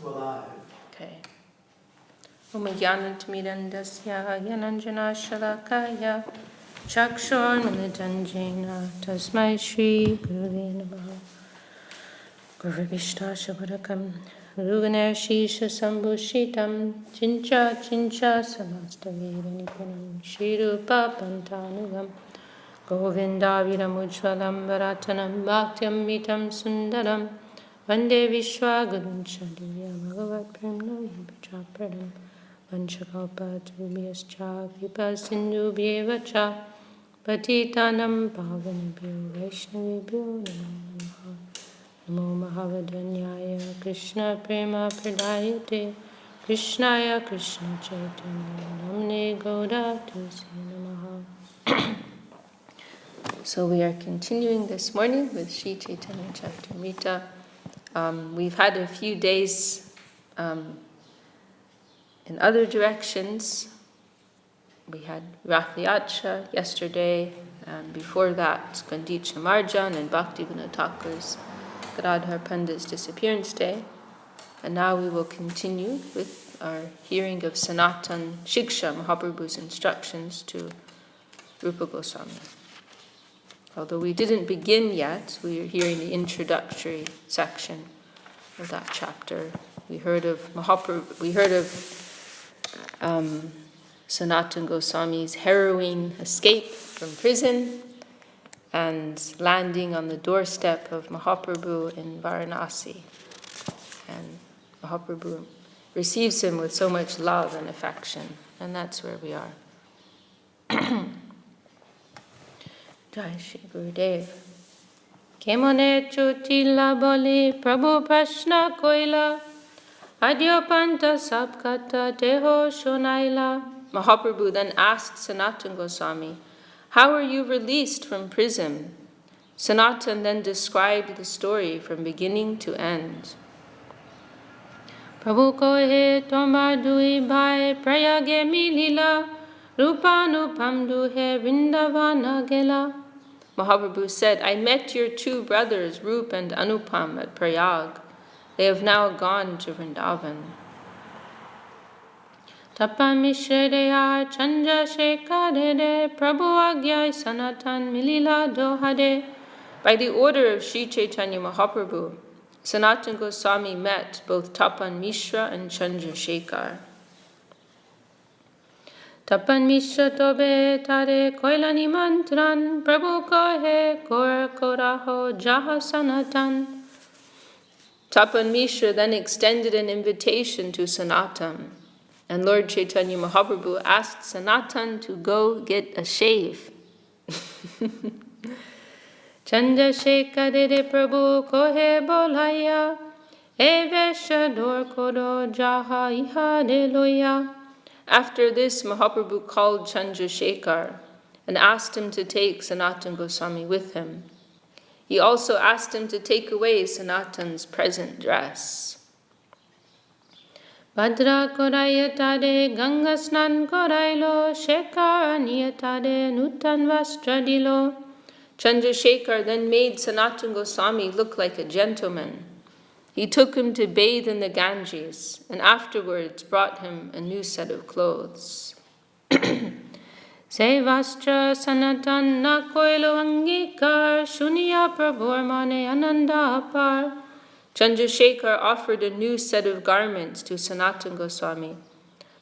alive. Okay. Om Jnanatmirandasya Gyananjana Shalakaya Chakshormilitanjena Tasmai Shri Gurave Namaha. Guru Vishta Shabadakam Ruganer Shisha Sambhushitam Chincha Chincha Samastaveda Nipunam Shri Rupa Pantanugam Govinda Viramujvalam Varatanam Bhaktyam Mitam Sundaram Vande Vishwa Gurun Shadiya Bhagavat Premno Yabhachapradam Vanchakalpa Tubhyascha Vipa Sindhu Bhyevacha Patitanam Pavanabhyo Vaishnavibhyo Namo Namaha Namo Mahavadanyaya Krishna Prema Pradayate Krishnaya Krishna Chaitanya Namne Gauda Tulsi Namaha. So we are continuing this morning with Sri Chaitanya Charitamrita. We've had a few days in other directions. We had Rathiyacha yesterday, and before that, Gandicha Marjan and Bhakti Thakur's Gadadhar Pandit's disappearance day. And now we will continue with our hearing of Sanatan Shiksha, Mahaprabhu's instructions to Rupa Goswami. Although we didn't begin yet, we are hearing the introductory section of that chapter. We heard of Sanatan Goswami's harrowing escape from prison and landing on the doorstep of Mahaprabhu in Varanasi. And Mahaprabhu receives him with so much love and affection, and that's where we are. Jai Shri Gurudev. Kemone chutila boli Prabhu Prashna koila Adyopanta sabkata deho shonaila. Mahaprabhu then asked Sanatan Goswami, "How are you released from prison?" Sanatan then described the story from beginning to end. Prabhu kohe tomba dui bhai prayage milila Rupanupam duhe Vrindavana gela. Mahaprabhu said, "I met your two brothers, Rup and Anupam, at Prayag. They have now gone to Vrindavan." Tapan Mishreya Chanja Shekadede Prabhu Agyai Sanatan Milila Dohade. By the order of Sri Chaitanya Mahaprabhu, Sanatan Goswami met both Tapan Mishra and Chandra Shekhar. Tapan Mishra tobe tare koilani mantran Prabhu kohe kor koraho jaha Sanatan. Tapan Mishra then extended an invitation to Sanatan, and Lord Chaitanya Mahaprabhu asked Sanatan to go get a shave. Chanda Shekhadere Prabhu kohe bolaya Evesha dor kodo jaha iha de loya. After this, Mahaprabhu called Chandra Shekhar and asked him to take Sanatan Goswami with him. He also asked him to take away Sanatan's present dress. Bhadra korayatade Ganga snan korailo Shekhar niyatade nutan vastradilo. Chandra Shekhar then made Sanatan Goswami look like a gentleman. He took him to bathe in the Ganges and afterwards brought him a new set of clothes. Sevastra Sanatan na koilo angikar Shuniya Prabhur mane ananda apar. Chandra Shekhar offered a new set of garments to Sanatan Goswami,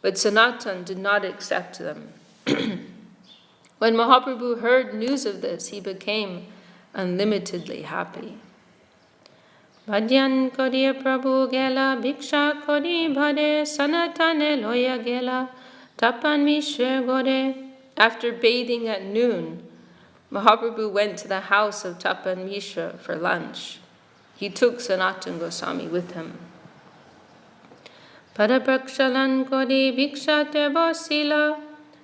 but Sanatan did not accept them. When Mahaprabhu heard news of this, he became unlimitedly happy. Bhajyan koriya Prabhu gela bhiksha kori bhare Sanatane loya gela tapan mishre gore. After bathing at noon, Mahaprabhu went to the house of Tapan Mishra for lunch. He took Sanatan Goswami with him. Paraprakshalan kori bhikshate vasila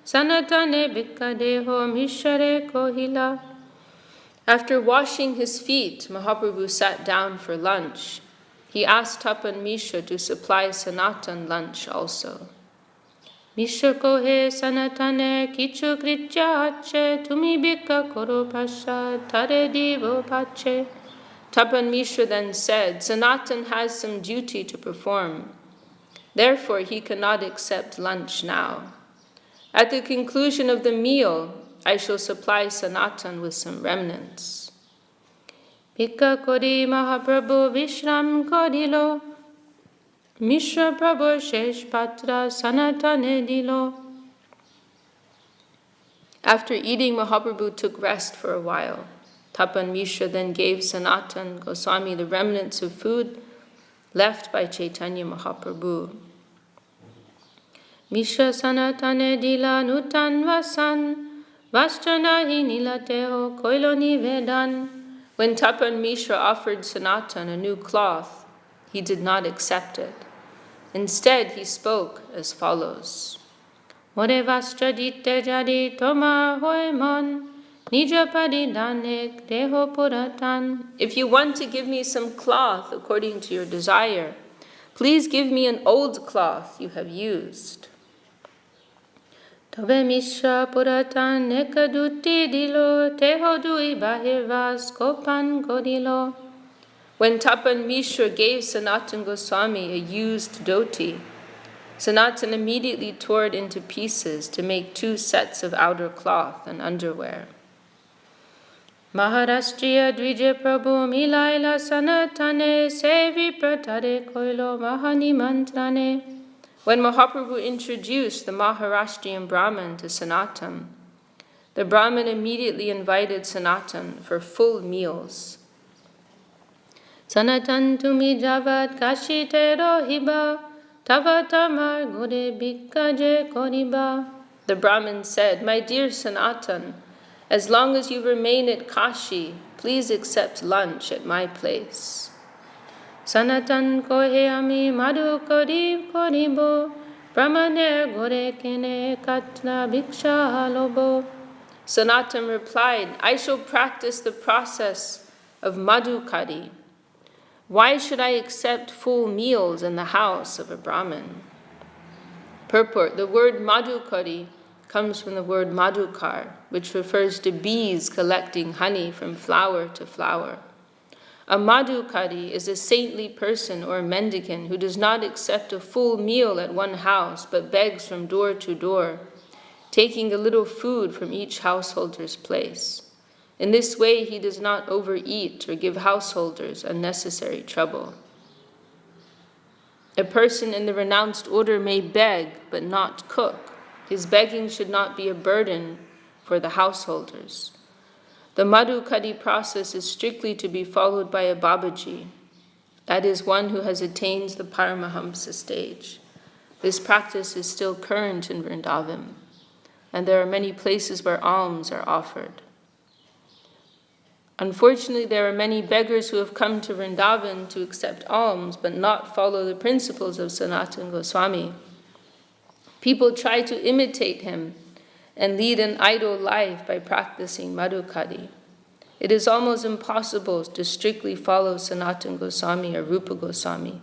Sanatane bhikkadeho mishare kohila. After washing his feet, Mahaprabhu sat down for lunch. He asked Tapan Mishra to supply Sanatan lunch also. Mishra kohe Sanatane kichu kritya hache tumi bhikka koro pasha tare divo pache. Tapan Mishra then said, Sanatan has some duty to perform. Therefore, he cannot accept lunch now. At the conclusion of the meal, I shall supply Sanatan with some remnants. Bhikha kori Mahaprabhu Vishram korilo, Mishra Prabhu Shesh Patra Sanatane dilo. After eating, Mahaprabhu took rest for a while. Tapan Mishra then gave Sanatan Goswami the remnants of food left by Chaitanya Mahaprabhu. Mishra Sanatane dila nutan vasan, vastranahi nilateho koiloni vedan. When Tapan Mishra offered Sanatan a new cloth, he did not accept it. Instead, he spoke as follows. More vastra dite jadi toma hoemon, nija paridanek deho puratan. If you want to give me some cloth according to your desire, please give me an old cloth you have used. Tobe Mishra puratan nekaduti dilo, teho dui bahirvas kopan godilo. When Tapan Mishra gave Sanatan Goswami a used dhoti, Sanatan immediately tore it into pieces to make 2 sets of outer cloth and underwear. Maharashtriya Dvija Prabhu Milaila Sanatane Sevi Pratare Koilo Mahani Mantrane. When Mahaprabhu introduced the Maharashtrian Brahmin to Sanatan, the Brahmin immediately invited Sanatan for full meals. Sanatan tumi javat kashite rohiba, tavatamar gure bikaje koriba. The Brahmin said, My dear Sanatan, as long as you remain at Kashi, please accept lunch at my place. Sanatan kohe ami madhu korib koribo, brahmaner gore kene katna bhiksha halobo. Sanatan replied, I shall practice the process of madhukari. Why should I accept full meals in the house of a Brahmin? Purport, the word madhukari comes from the word madhukar, which refers to bees collecting honey from flower to flower. A madhukari is a saintly person or mendicant who does not accept a full meal at one house, but begs from door to door, taking a little food from each householder's place. In this way, he does not overeat or give householders unnecessary trouble. A person in the renounced order may beg, but not cook. His begging should not be a burden for the householders. The madhukari process is strictly to be followed by a Babaji, that is, one who has attained the Paramahamsa stage. This practice is still current in Vrindavan, and there are many places where alms are offered. Unfortunately, there are many beggars who have come to Vrindavan to accept alms but not follow the principles of Sanatana Goswami. People try to imitate him and lead an idle life by practicing madhukari. It is almost impossible to strictly follow Sanatana Goswami or Rupa Goswami.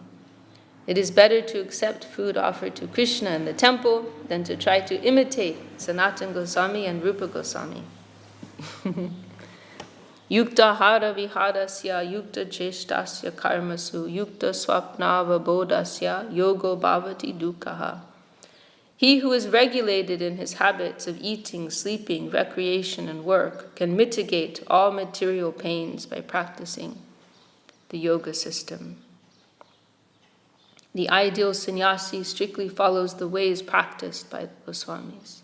It is better to accept food offered to Krishna in the temple than to try to imitate Sanatana Goswami and Rupa Goswami. Yukta hara vihadasya, yukta cheshtasya karmasu, yukta swapnava bodhasya, yogo bhavati dukkhaha. He who is regulated in his habits of eating, sleeping, recreation, and work can mitigate all material pains by practicing the yoga system. The ideal sannyasi strictly follows the ways practiced by the Goswamis.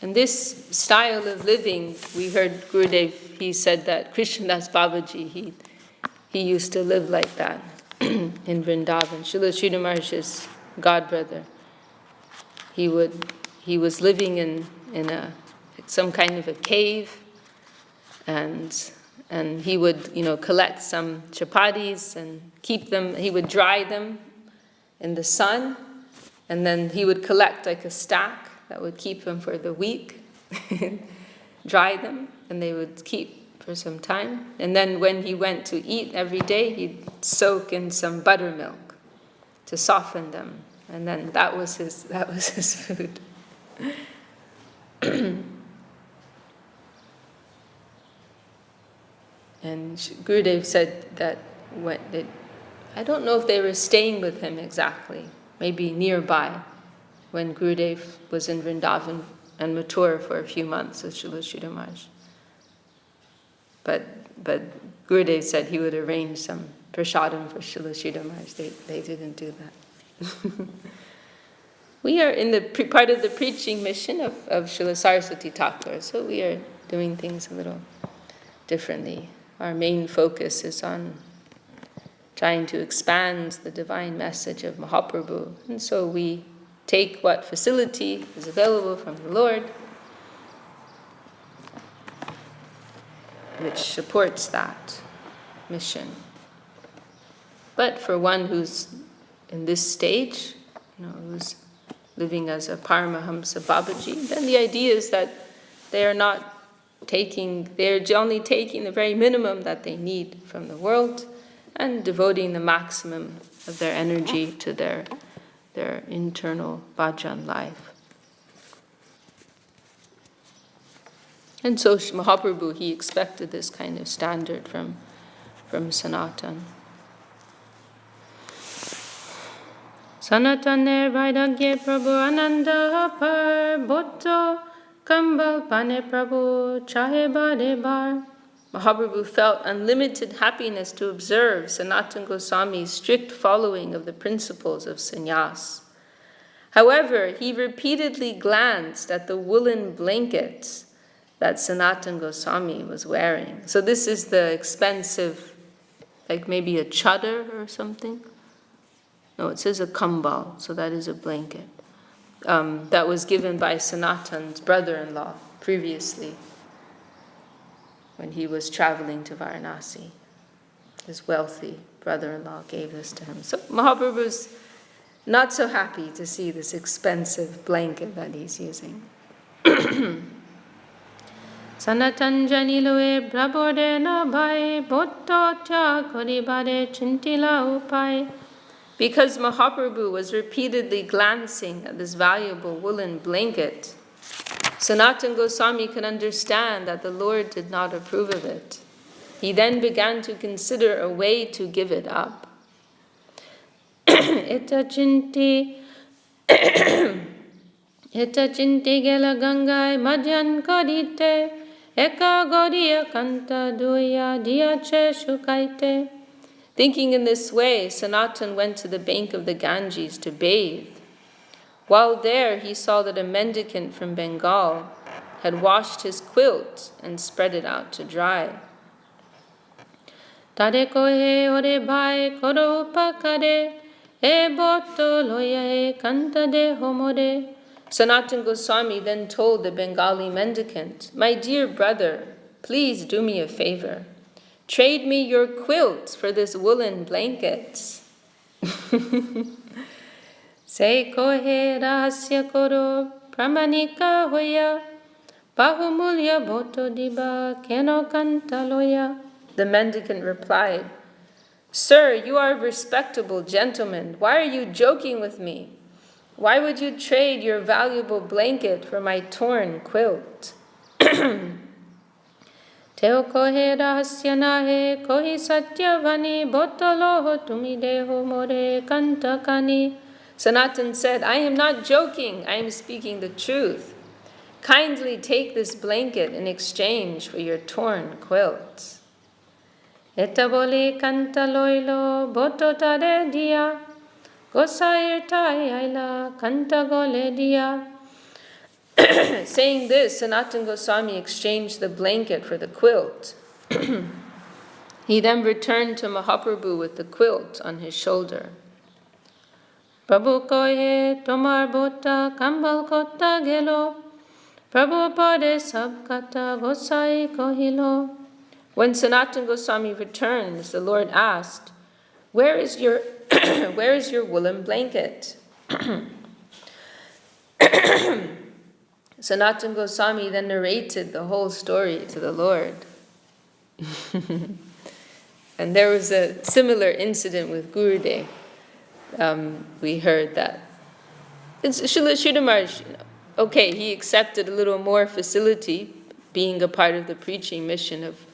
And this style of living, we heard Gurudev, he said that Krishnadas Babaji, he used to live like that in Vrindavan. Srila Sridhar Maharaj's godbrother, he was living in some kind of a cave, and he would collect some chapatis and keep them. He would dry them in the sun, and then he would collect like a stack that would keep them for the week, dry them, and they would keep for some time. And then when he went to eat every day, he'd soak in some buttermilk to soften them. And then that was his food. And Gurudev said that I don't know if they were staying with him exactly, maybe nearby, when Gurudev was in Vrindavan and Mathura for a few months with Srila Sridhar Maharaj. But Gurudev said he would arrange some prasadam for Srila Sridhar Maharaj. They didn't do that. We are in the part of the preaching mission of Srila Saraswati Thakur, so we are doing things a little differently. Our main focus is on trying to expand the divine message of Mahaprabhu, and so we take what facility is available from the Lord, which supports that mission. But for one who's in this stage, who's living as a Paramahamsa Babaji, then the idea is that they're only taking the very minimum that they need from the world and devoting the maximum of their energy to their internal bhajan life. And so Mahaprabhu, he expected this kind of standard from Sanatan. Sanatane Vaidagye Prabhu Ananda Par Bhotto Kambal Pane Prabhu Chahe Bade Bar. Mahaprabhu felt unlimited happiness to observe Sanatana Goswami's strict following of the principles of sannyas. However, he repeatedly glanced at the woolen blankets that Sanatana Goswami was wearing. So this is the expensive, like maybe a chadar or something. No, it says a kambal, so that is a blanket. That was given by Sanatan's brother-in-law previously when he was traveling to Varanasi. His wealthy brother-in-law gave this to him. So Mahaprabhu's not so happy to see this expensive blanket that he's using. Sanatan janiloe brabode na bhai bhotto tya koribare chintila upai. Because Mahaprabhu was repeatedly glancing at this valuable woolen blanket, Sanatana Goswami could understand that the Lord did not approve of it. He then began to consider a way to give it up. Ita chinti gela gangai madhyan kadite eka goriya kanta duya diyache shukaite. Thinking in this way, Sanatan went to the bank of the Ganges to bathe. While there, he saw that a mendicant from Bengal had washed his quilt and spread it out to dry. Tade kohe ore bhai koro upakare e botto loya e kanta de homore. Sanatana Goswami then told the Bengali mendicant, "My dear brother, please do me a favor. Trade me your quilt for this woolen blanket." Se kohe rahasya koro pramanika hoya bahumulya bhotto diba keno kantaloya. The mendicant replied, "Sir, you are a respectable gentleman. Why are you joking with me? Why would you trade your valuable blanket for my torn quilt?" Teo kohe rahasya nahe kohi satyavani bhotoloho tumi deho more kantakani. Sanatan said, "I am not joking, I am speaking the truth. Kindly take this blanket in exchange for your torn quilt." Eta boli kantaloilo bhototare dia gosair tai aila kantagole dia. Saying this, Sanatana Goswami exchanged the blanket for the quilt. He then returned to Mahaprabhu with the quilt on his shoulder. Prabhu kohe tomar bota kambal kota gelo, Prabhu pade sab kata gosai kohilo. When Sanatana Goswami returns, the Lord asked, "Where is your woolen blanket?" Sanatana Goswami then narrated the whole story to the Lord. And there was a similar incident with Gurudev. We heard that Srila Sridhar Maharaj, he accepted a little more facility, being a part of the preaching mission of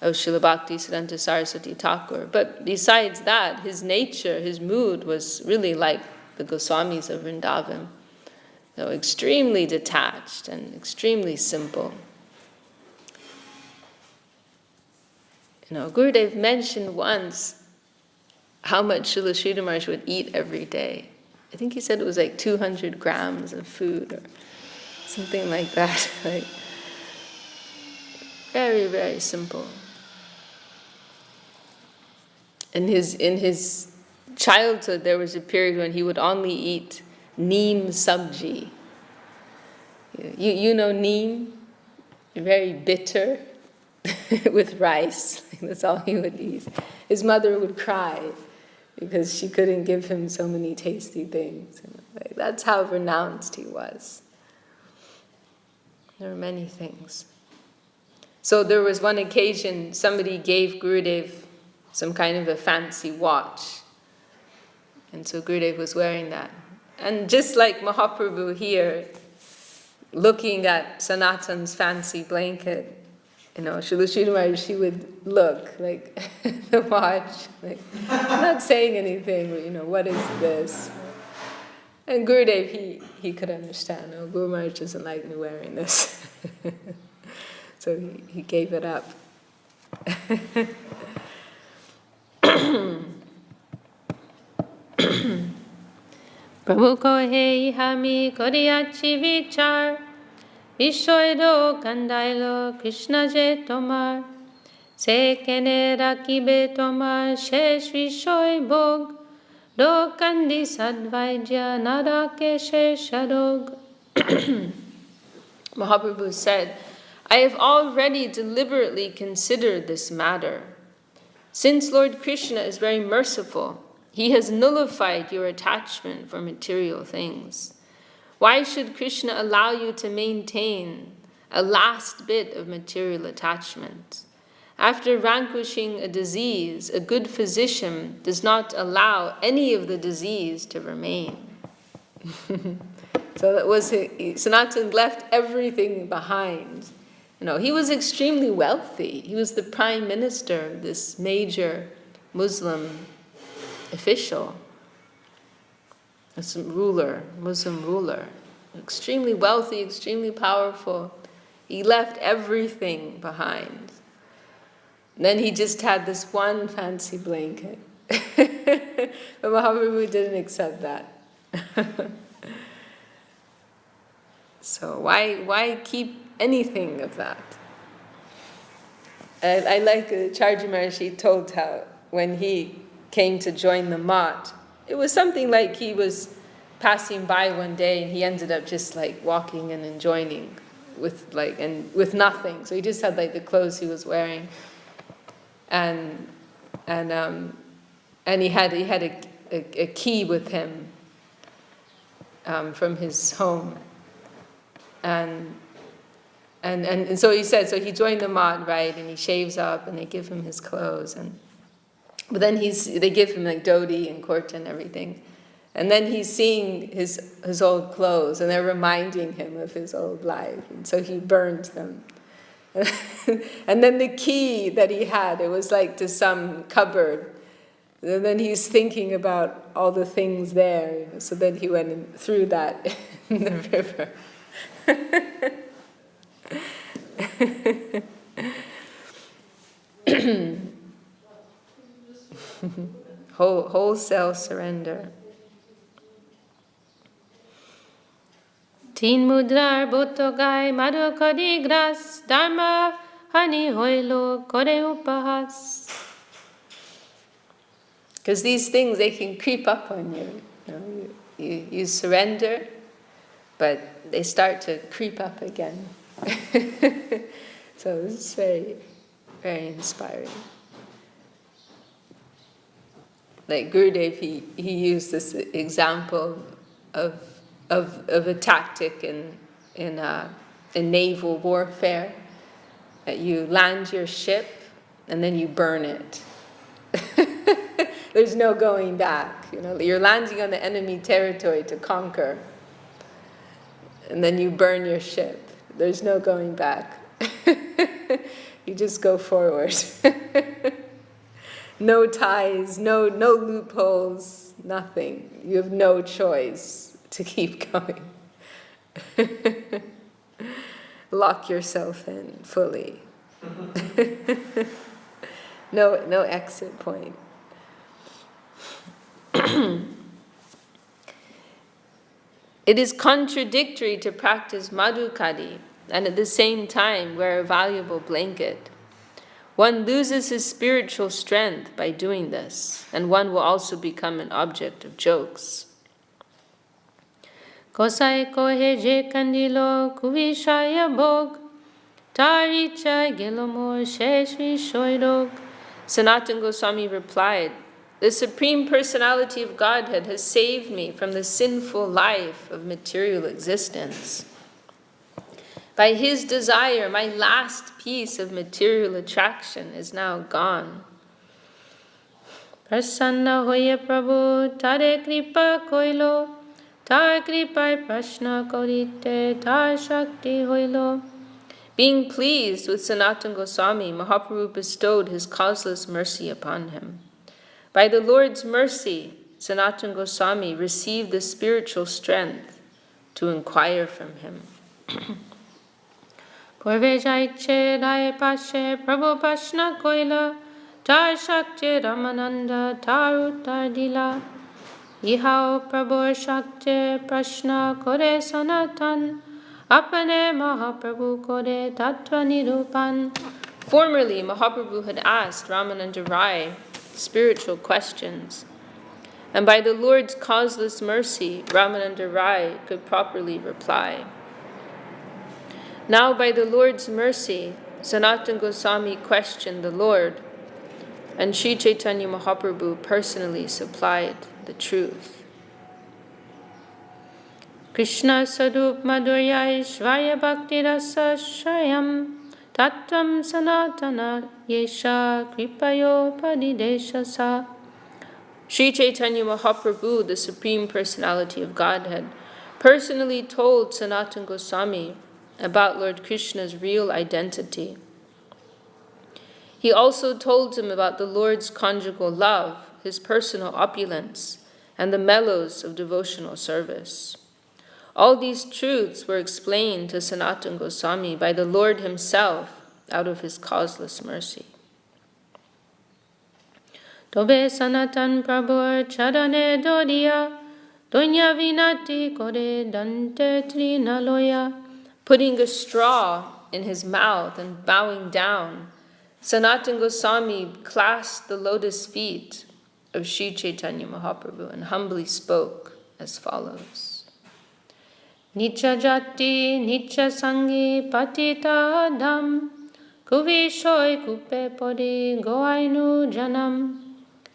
of Srila Bhakti Siddhanta Saraswati Thakur. But besides that, his nature, his mood was really like the Goswamis of Vrindavan. So extremely detached and extremely simple. Gurudev mentioned once how much Srila Sridhar Maharaj would eat every day. I think he said it was like 200 grams of food or something like that. Like, very, very simple. In his childhood, there was a period when he would only eat neem sabji. You know neem? Very bitter, with rice. That's all he would eat. His mother would cry because she couldn't give him so many tasty things. That's how renounced he was. There were many things. So there was one occasion somebody gave Gurudev some kind of a fancy watch. And so Gurudev was wearing that. And just like Mahaprabhu here, looking at Sanatan's fancy blanket, Srila Sridhar Maharaj, she would look like the watch, like not saying anything, but what is this? And Gurudev, he could understand. Guru Maharaj doesn't like me wearing this. So he gave it up. Prabhu kohe hami koriachi vichar Vishoy kandailo Krishna je tomar Se kene rakibe tomar shesh vishoy bhog Do kandi sadvaidya narake sheshadog. Mahaprabhu said, I have already deliberately considered this matter. Since Lord Krishna is very merciful, he has nullified your attachment for material things. Why should Krishna allow you to maintain a last bit of material attachment? After vanquishing a disease, a good physician does not allow any of the disease to remain. So that was Sanatan left everything behind. He was extremely wealthy. He was the prime minister of this major Muslim official, Muslim ruler, extremely wealthy, extremely powerful. He left everything behind. Then he just had this one fancy blanket. But Mahaprabhu didn't accept that. So why keep anything of that? I like Ch.Ch. Maharshi told how when he came to join the Mat, it was something like he was passing by one day and he ended up just like walking and enjoying with nothing. So he just had like the clothes he was wearing, and he had a key with him from his home, and so he said, so he joined the Mat, right, and he shaves up and they give him his clothes, but then they give him like dhoti and kurta and everything. And then he's seeing his old clothes, and they're reminding him of his old life. And so he burned them. And then the key that he had, it was like to some cupboard. And then he's thinking about all the things there. So then he went and threw that in the river. Wholesale surrender. Teen mudrar botogai madhukadi gras dharma hani hoilo kore upahas. Because these things, they can creep up on you. You surrender, but they start to creep up again. So this is very, very inspiring. Like Gurudev, he used this example of a tactic in naval warfare, that you land your ship and then you burn it. There's no going back. You're landing on the enemy territory to conquer, and then you burn your ship. There's no going back. You just go forward. No ties, no loopholes, nothing. You have no choice to keep going. Lock yourself in fully. No exit point. It is contradictory to practice madhukari and at the same time wear a valuable blanket. One loses his spiritual strength by doing this, and one will also become an object of jokes. Kosai kohe je kandilo kuvishaya bog, taricha gelomor sheshvi shoirog. Sanatana Goswami replied, "The Supreme Personality of Godhead has saved me from the sinful life of material existence. By His desire, my last piece of material attraction is now gone." Prasanna hoye Prabhu tare kripa koilo, tar kripai prashna korite tar shakti hoilo. Being pleased with Sanatana Goswami, Mahaprabhu bestowed his causeless mercy upon him. By the Lord's mercy, Sanatana Goswami received the spiritual strength to inquire from him. Purve Ch.Ch daye pashe Prabhu prashna koila, tar shakti Ramananda tar uttar dila. Ihao Prabhu shakti prashna kore sanatan, apane Mahaprabhu kore tattva nirupan. Formerly, Mahaprabhu had asked Ramananda Rai spiritual questions, and by the Lord's causeless mercy, Ramananda Rai could properly reply. Now, by the Lord's mercy, Sanatana Goswami questioned the Lord, and Sri Chaitanya Mahaprabhu personally supplied the truth. Krishna Sarup Madhurya Ishvaya Bhakti Rasa Shayam Tattvam Sanatana Yesha Kripayo Padidesha Sa. Sri Chaitanya Mahaprabhu, the Supreme Personality of Godhead, personally told Sanatana Goswami about Lord Krishna's real identity. He also told him about the Lord's conjugal love, his personal opulence, and the mellows of devotional service. All these truths were explained to Sanatana Goswami by the Lord himself out of his causeless mercy. Tobe Sanatan Prabhu Charane Doriya, Donya Vinati Kore Dante Trinaloya. Putting a straw in his mouth and bowing down, Sanatana Goswami clasped the lotus feet of Sri Chaitanya Mahaprabhu and humbly spoke as follows. Nicha jati, nicha sangi, patita adam, kuvishoy kupe pori, goainu janam.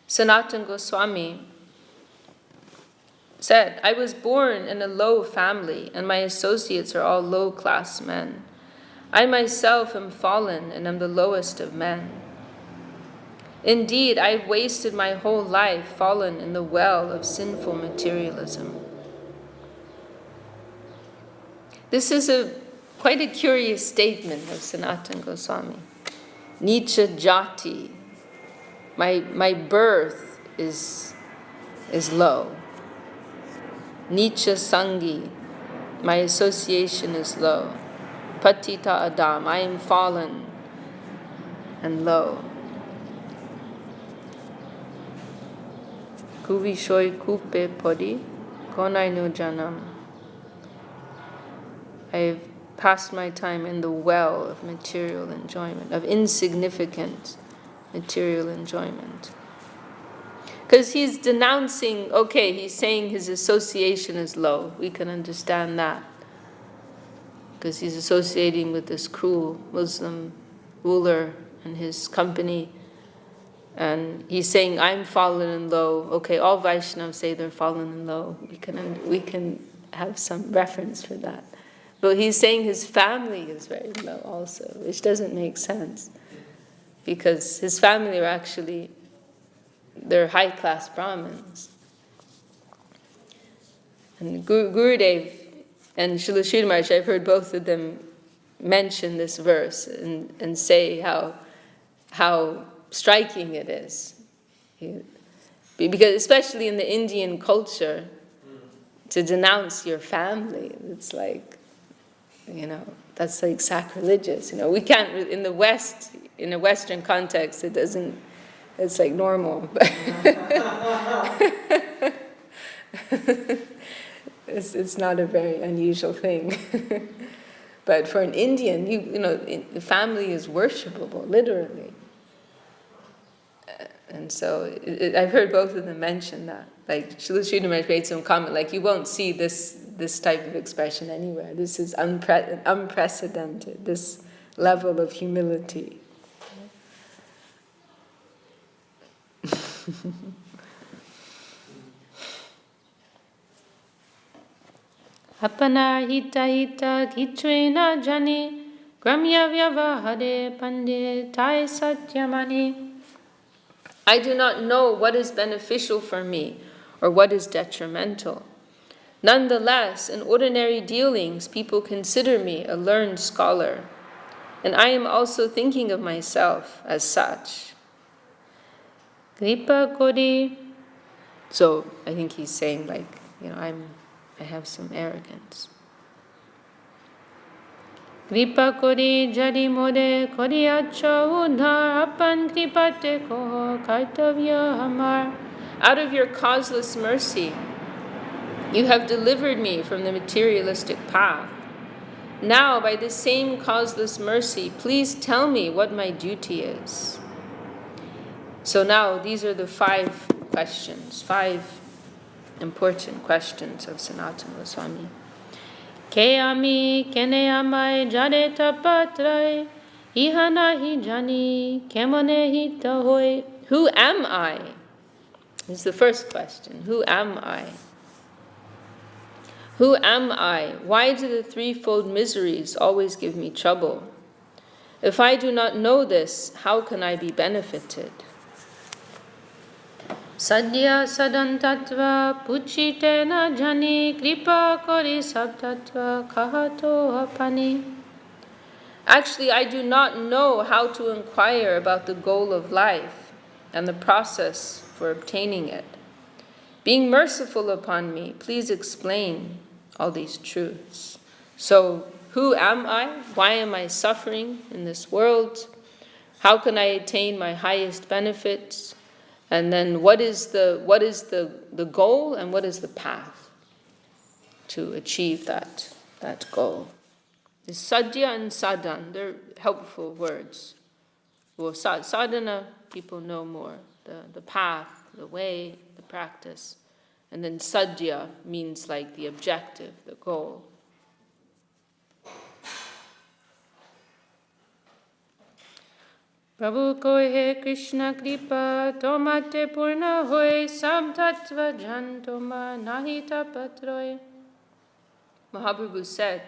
Sanatana Goswami said, "I was born in a low family, and my associates are all low-class men. I myself am fallen and am the lowest of men. Indeed, I have wasted my whole life fallen in the well of sinful materialism." This is quite a curious statement of Sanatana Goswami. Nicha jati, my birth is low. Nicha sangi, my association is low. Patita adam, I am fallen and low. Kuvishoy kupe podi, konainu janam. I have passed my time in the well of material enjoyment, of insignificant material enjoyment. Because he's denouncing, he's saying his association is low. We can understand that. Because he's associating with this cruel Muslim ruler and his company. And he's saying, I'm fallen and low. All Vaishnavas say they're fallen and low. We can have some reference for that. But he's saying his family is very low also, which doesn't make sense. Because his family are actually, they're high-class Brahmins. And Gurudev and Srila Sridhar Maharaj, I've heard both of them mention this verse and say how striking it is. Because especially in the Indian culture, to denounce your family, it's like, that's like sacrilegious. We can't, in the West, in a Western context, it doesn't, it's like normal. It's not a very unusual thing. But for an Indian, the family is worshipable, literally. And so I've heard both of them mention that. Like Srila Sridhar made some comment, like you won't see this type of expression anywhere. This is unprecedented, this level of humility. Apana hita hita kichvena jani gramya vyavahare panditai satyamani. I do not know what is beneficial for me or what is detrimental. Nonetheless, in ordinary dealings, people consider me a learned scholar, and I am also thinking of myself as such. Kripa kori. So I think he's saying I have some arrogance. Kripa kori jari more kori acha udhar apan kripate koho kartavya hamar. Out of your causeless mercy, you have delivered me from the materialistic path. Now, by this same causeless mercy, please tell me what my duty is. So now, these are the 5 questions, 5 important questions of Sanatana Goswami. Keami kene amai jare tapatrai ihana hi jani kemone hi tahoi. Who am I? Is the first question. Who am I? Who am I? Why do the threefold miseries always give me trouble? If I do not know this, how can I be benefited? Sadhya sadantatva puchitena jani kripa kori sabtatva kahato apani. Actually, I do not know how to inquire about the goal of life and the process for obtaining it. Being merciful upon me, please explain all these truths. So, who am I? Why am I suffering in this world? How can I attain my highest benefits? And then what is the goal and what is the path to achieve that goal? The sadhya and sadhan, they're helpful words. Well, sadhana, people know more. The path, the way, the practice. And then sadhya means like the objective, the goal. Prabhu kohe Krishna kripa tomate purna hoy sab tattva jan toma nahita patroy. Mahaprabhu said,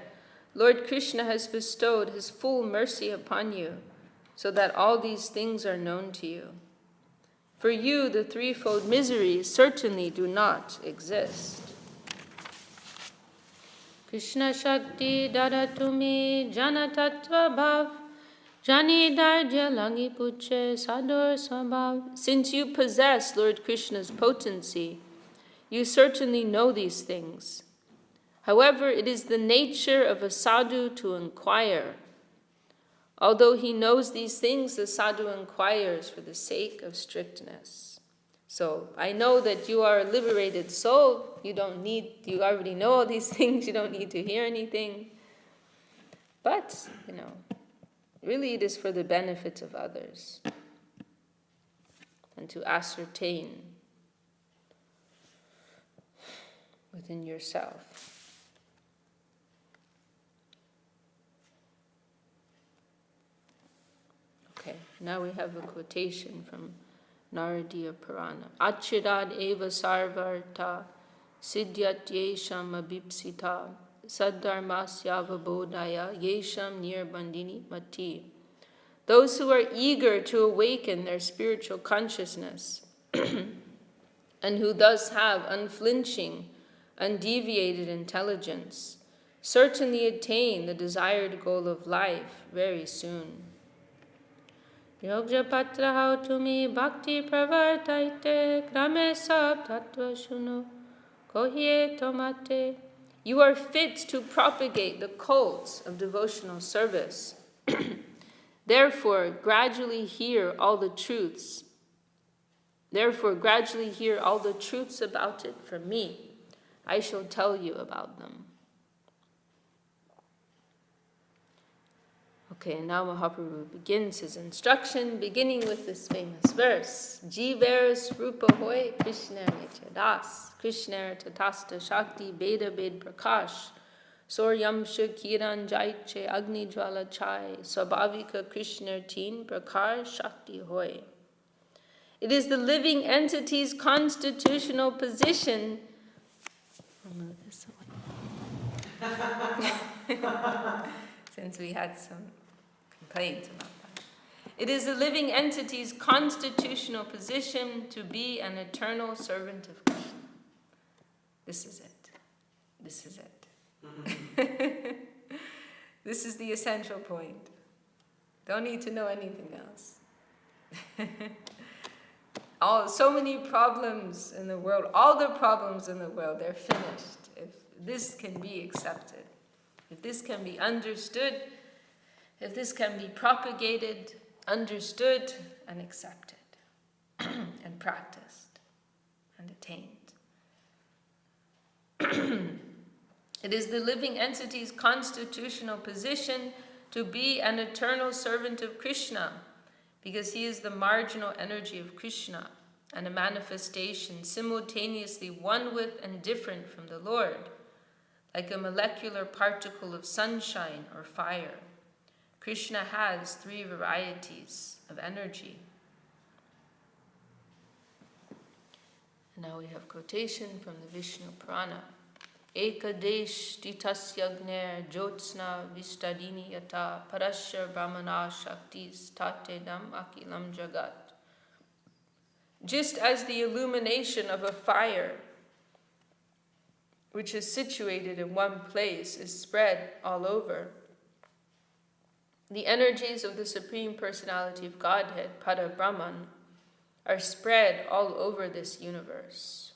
Lord Krishna has bestowed his full mercy upon you, so that all these things are known to you. For you, the threefold miseries certainly do not exist. Krishna Shakti Dadatumi Jana Tattva Bhav Jani Darja Langi Puche Sador Swabhav. Since you possess Lord Krishna's potency, you certainly know these things. However, it is the nature of a sadhu to inquire. Although he knows these things, the sadhu inquires for the sake of strictness. So, I know that you are a liberated soul. You already know all these things. You don't need to hear anything. But, really it is for the benefit of others. And to ascertain within yourself. Okay, now we have a quotation from Naradiya Purana. Achirad eva sarvarta siddhyat yesham abhipsita saddharmasyava bodhaya yesham nirbandini mati. Those who are eager to awaken their spiritual consciousness and who thus have unflinching, undeviated intelligence certainly attain the desired goal of life very soon. Yogjapatra tumi bhakti pravartaite krame sab tattva shuno kohye tomate. You are fit to propagate the cult of devotional service. Therefore, gradually hear all the truths. Therefore, gradually hear all the truths about it from me. I shall tell you about them. Okay, and now Mahaprabhu begins his instruction, beginning with this famous verse. Jiveris rupa hoy Krishna das, Krishna tatasta shakti beda bed prakash, soryam kiran jaiche agni jwala chai, swabhavika Krishna teen prakar shakti hoy. It is the living entity's constitutional position. I'll move this away. Since we had some complaints about that. It is the living entity's constitutional position to be an eternal servant of Krishna. This is it. This is it. This is the essential point. Don't need to know anything else. So many problems in the world, all the problems in the world, they're finished if this can be accepted. If this can be understood, if this can be propagated, understood, and accepted, and practiced, and attained. It is the living entity's constitutional position to be an eternal servant of Krishna, because he is the marginal energy of Krishna, and a manifestation simultaneously one with and different from the Lord, like a molecular particle of sunshine or fire. Krishna has 3 varieties of energy. And now we have quotation from the Vishnu Purana. Ekadesh ditasya jyotsna vistadini yata parasya brahmana shaktis tatedam akilam jagat. Just as the illumination of a fire, which is situated in one place, is spread all over, the energies of the Supreme Personality of Godhead, Pada Brahman, are spread all over this universe.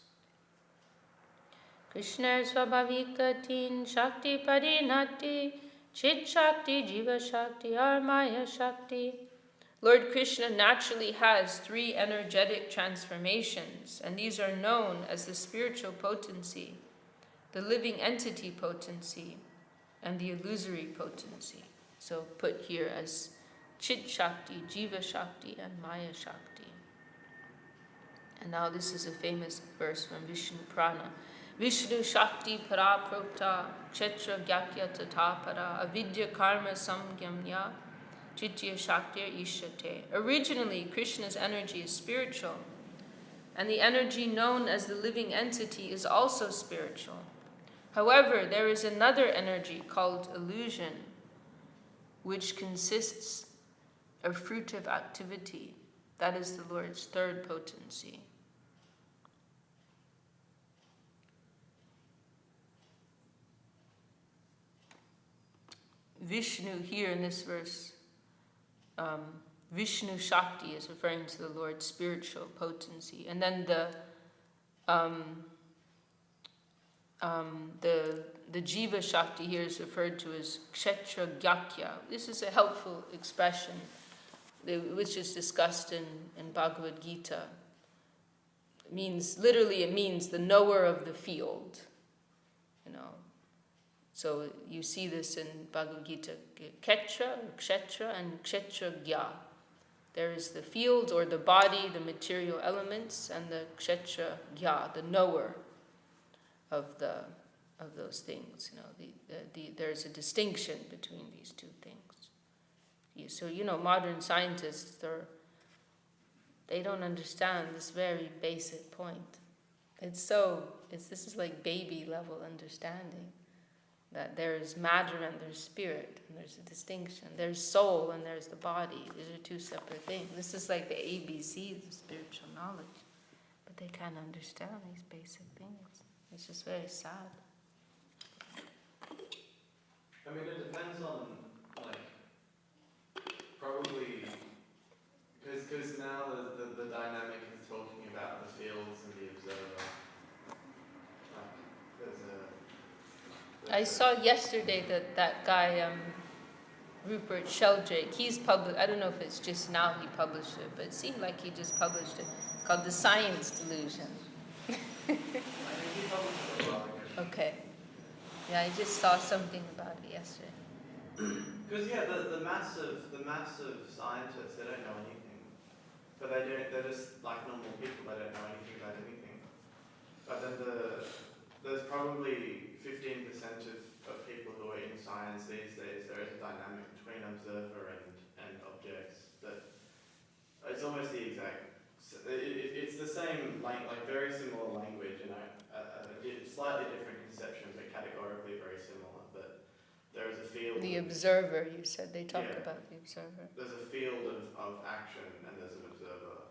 Krishna Swabhavika Teen Shakti Parinati Ch.Ch Shakti Jiva Shakti or Maya Shakti. Lord Krishna naturally has 3 energetic transformations, and these are known as the spiritual potency, the living entity potency, and the illusory potency. So put here as Chit Shakti, Jiva Shakti, and Maya Shakti. And now this is a famous verse from Vishnu Purana. Vishnu Shakti para prokta Ch.Ch gyakya tata para avidya karma samgyamya Chitya Shakti ishate. Originally, Krishna's energy is spiritual, and the energy known as the living entity is also spiritual. However, there is another energy called illusion, which consists of fruitive activity. That is the Lord's 3rd potency. Vishnu here in this verse, Vishnu Shakti is referring to the Lord's spiritual potency, and then the Jiva Shakti here is referred to as Kshetra Gyakya. This is a helpful expression which is discussed in Bhagavad Gita. It means the knower of the field. So you see this in Bhagavad Gita, Kshetra, and Kshetra Gya. There is the field or the body, the material elements, and the Kshetra Gya, the knower of those things. There's a distinction between these 2 things. So modern scientists they don't understand this very basic point. This is like baby level understanding. That there is matter and there's spirit, and there's a distinction. There's soul and there's the body. These are 2 separate things. This is like the ABCs of spiritual knowledge. But they can't understand these basic things. It's just very sad. I mean, it depends on, like, probably, because now the dynamic is talking about the fields and the observer. Like, I saw yesterday that guy, Rupert Sheldrake, he's published, I don't know if it's just now he published it, but it seemed like he just published it, called The Science Delusion. I think he published it a while ago. Okay. Yeah, I just saw something about it yesterday. Because the massive scientists, they don't know anything, but they're just like normal people. They don't know anything about anything. But then there's probably 15% of people who are in science these days. There is a dynamic between observer and objects that it's almost the exact. It's the same like very similar language, slightly different conception, but categorically very similar. But there is a field. The observer, you said they talk about the observer. There's a field of action and there's an observer,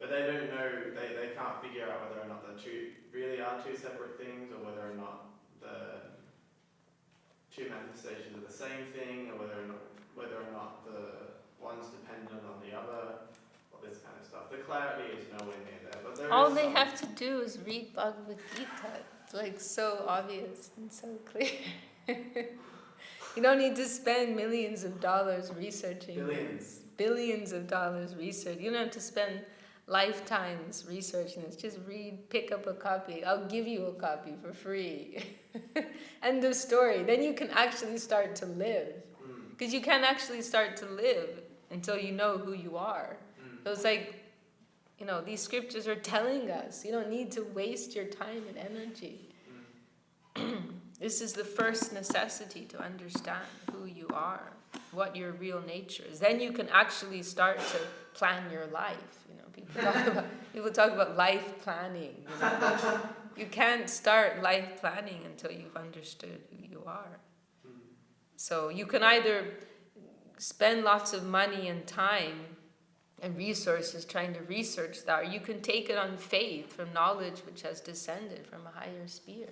but they don't know. They can't figure out whether or not the two really are two separate things, or whether or not the two manifestations are the same thing, or whether or not the one's dependent on the other, or this kind of stuff. The clarity is nowhere near there. But all they have to do is read Bhagavad Gita. It's like so obvious and so clear. You don't need to spend millions of dollars researching this. Billions of dollars research. You don't have to spend lifetimes researching this. Just pick up a copy. I'll give you a copy for free. End of story. Then you can actually start to live. Because you can't actually start to live until you know who you are. So it's like, these scriptures are telling us, you don't need to waste your time and energy. This is the first necessity to understand who you are, what your real nature is. Then you can actually start to plan your life. People talk about life planning. You can't start life planning until you've understood who you are. So you can either spend lots of money and time and resources trying to research that, or you can take it on faith from knowledge which has descended from a higher sphere.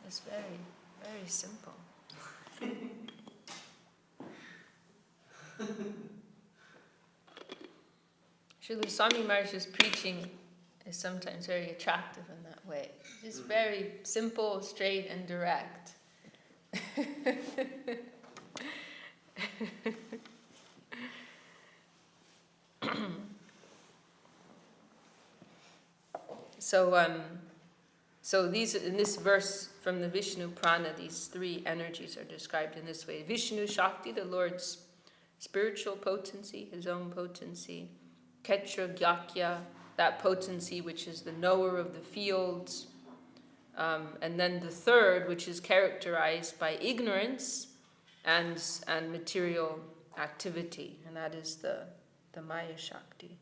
It's very, very simple. Srila Swami Maharaj's preaching is sometimes very attractive in that way. Just very simple, straight, and direct. So these, in this verse from the Vishnu Prana, these three energies are described in this way. Vishnu Shakti, the Lord's spiritual potency, his own potency. Ch.Ch, Gyakya, that potency which is the knower of the fields. And then the third, which is characterized by ignorance and material activity, and that is the Maya Shakti.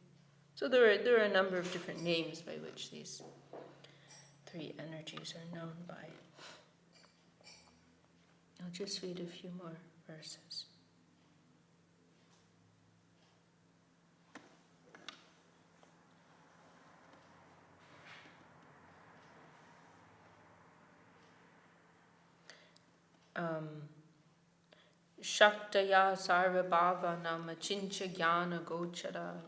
So there are a number of different names by which these three energies are known by. I'll just read a few more verses. Shaktaya sarvabhava namachincha jnana gochara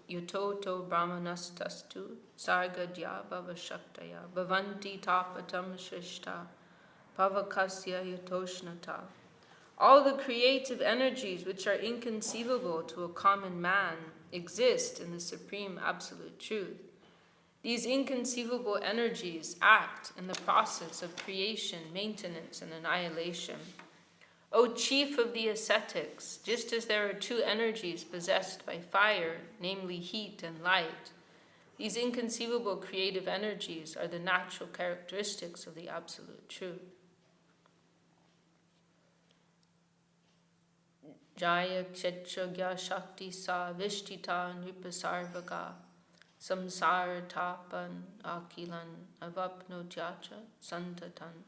yatoto brahmanastastu sargadya bhava shaktaya bhavanti tapatam shrishta bhavakasya yatoshnata. All the creative energies which are inconceivable to a common man exist in the Supreme Absolute Truth. These inconceivable energies act in the process of creation, maintenance, and annihilation. O chief of the ascetics, just as there are two energies possessed by fire, namely heat and light, these inconceivable creative energies are the natural characteristics of the Absolute Truth. Jaya Ch.Ch Shakti Sa Vishtita Nripasarvaga Samsara Tapan Akilan Avapnotyacha Santatan.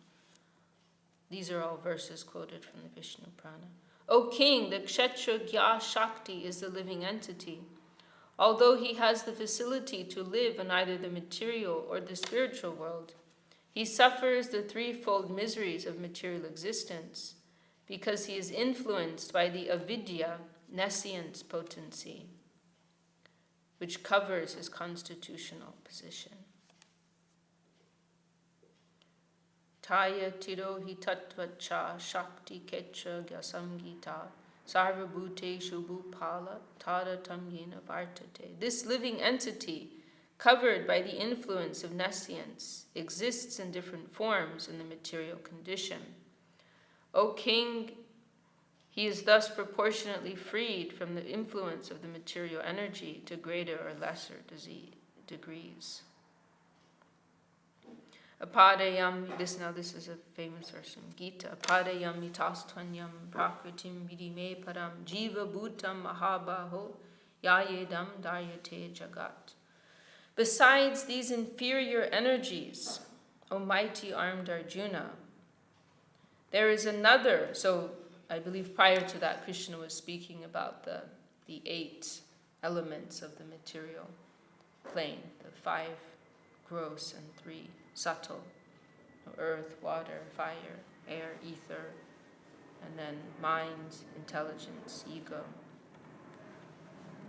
These are all verses quoted from the Vishnu Prana. O king, the Kshetra Shakti is the living entity. Although he has the facility to live in either the material or the spiritual world, He suffers the threefold miseries of material existence because he is influenced by the avidya, nescience potency, which covers his constitutional position. Taya tirohi tattvacha shakti kecha gyasamgita sarvabhute shubhupala tadatam yena vartate. This living entity, covered by the influence of nescience, exists in different forms in the material condition. O king, he is thus proportionately freed from the influence of the material energy to greater or lesser degrees. Apadayam, this is a famous verse from Gita. Apadayam mitastwanyam prakritim vidime param jiva bhutam mahabaho yayedam daryate jagat. Besides these inferior energies, O mighty armed Arjuna, there is another. So I believe prior to that, Krishna was speaking about the 8 elements of the material plane, the 5 gross and 3 subtle: earth, water, fire, air, ether, and then mind, intelligence, ego.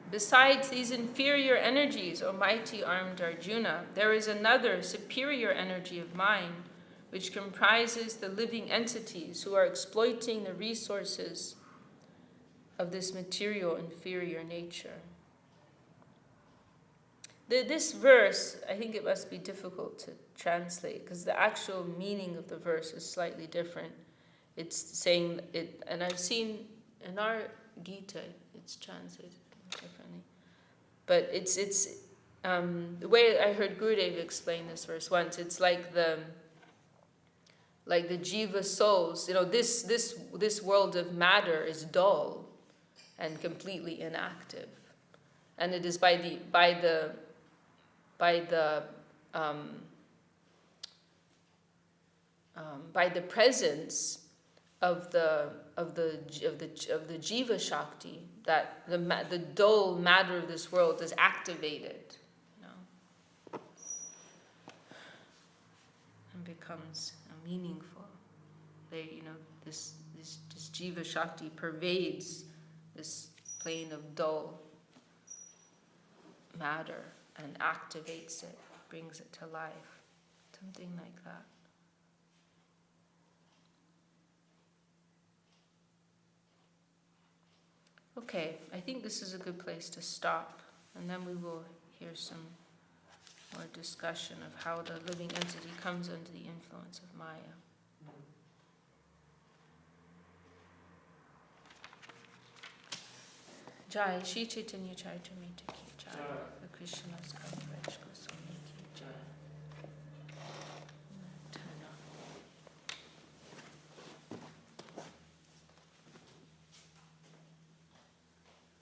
Besides these inferior energies, O mighty armed Arjuna, there is another superior energy of mind, which comprises the living entities who are exploiting the resources of this material inferior nature. This verse, I think it must be difficult to translate, because the actual meaning of the verse is slightly different. It's saying it, and I've seen in our Gita, it's translated differently. But it's the way I heard Gurudev explain this verse once, it's like the jiva souls. This world of matter is dull and completely inactive, and it is by the presence of the jiva shakti that the dull matter of this world is activated, and becomes meaningful. This jiva shakti pervades this plane of dull matter and activates it, brings it to life, something like that. Okay, I think this is a good place to stop, and then we will hear some more discussion of how the living entity comes under the influence of Maya. Jai Shri Chaitanya Charitamrita Ki Jai, the Krishna's